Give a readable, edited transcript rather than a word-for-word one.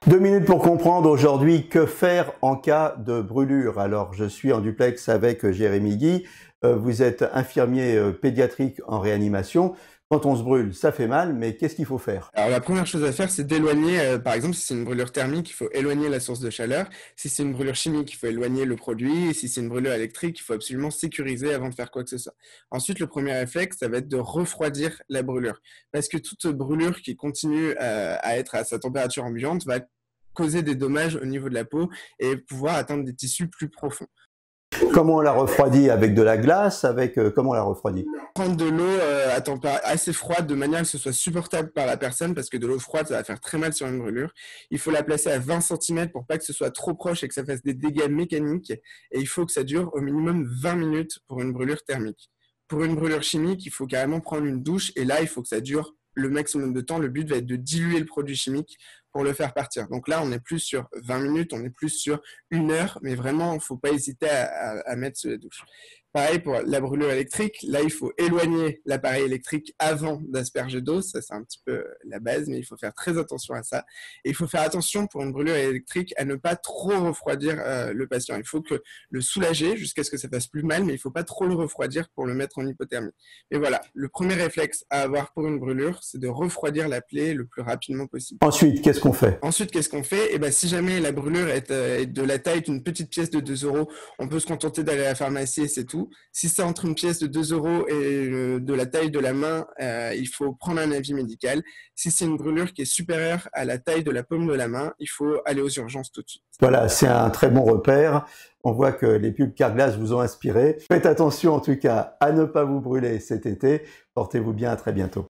2 minutes pour comprendre aujourd'hui que faire en cas de brûlure. Alors, je suis en duplex avec Jérémy Guy. Vous êtes infirmier pédiatrique en réanimation. Quand on se brûle, ça fait mal, mais qu'est-ce qu'il faut faire? Alors la première chose à faire, c'est d'éloigner, par exemple, si c'est une brûlure thermique, il faut éloigner la source de chaleur. Si c'est une brûlure chimique, il faut éloigner le produit. Et si c'est une brûlure électrique, il faut absolument sécuriser avant de faire quoi que ce soit. Ensuite, le premier réflexe, ça va être de refroidir la brûlure. Parce que toute brûlure qui continue à être à sa température ambiante va causer des dommages au niveau de la peau et pouvoir atteindre des tissus plus profonds. Comment on la refroidit? Avec de la glace? Comment on la refroidit? Prendre de l'eau à température assez froide de manière à ce que ce soit supportable par la personne parce que de l'eau froide, ça va faire très mal sur une brûlure. Il faut la placer à 20 cm pour pas que ce soit trop proche et que ça fasse des dégâts mécaniques. Et il faut que ça dure au minimum 20 minutes pour une brûlure thermique. Pour une brûlure chimique, il faut carrément prendre une douche et là, il faut que ça dure le maximum de temps. Le but va être de diluer le produit chimique pour le faire partir. Donc là, on n'est plus sur 20 minutes, on est plus sur 1 heure, mais vraiment, il ne faut pas hésiter à mettre sous la douche. Pareil pour la brûlure électrique, là il faut éloigner l'appareil électrique avant d'asperger d'eau, ça c'est un petit peu la base, mais il faut faire très attention à ça. Et il faut faire attention pour une brûlure électrique à ne pas trop refroidir le patient. Il faut que le soulager jusqu'à ce que ça fasse plus mal, mais il ne faut pas trop le refroidir pour le mettre en hypothermie. Et voilà, le premier réflexe à avoir pour une brûlure, c'est de refroidir la plaie le plus rapidement possible. Ensuite, qu'est-ce qu'on fait? Ensuite, qu'est-ce qu'on fait? Eh ben, si jamais la brûlure est de la taille d'une petite pièce de 2 euros, on peut se contenter d'aller à la pharmacie et c'est tout. Si c'est entre une pièce de 2 euros et de la taille de la main, il faut prendre un avis médical. Si c'est une brûlure qui est supérieure à la taille de la paume de la main, il faut aller aux urgences tout de suite. Voilà, c'est un très bon repère. On voit que les pubs Carglass vous ont inspiré. Faites attention en tout cas à ne pas vous brûler cet été. Portez-vous bien, à très bientôt.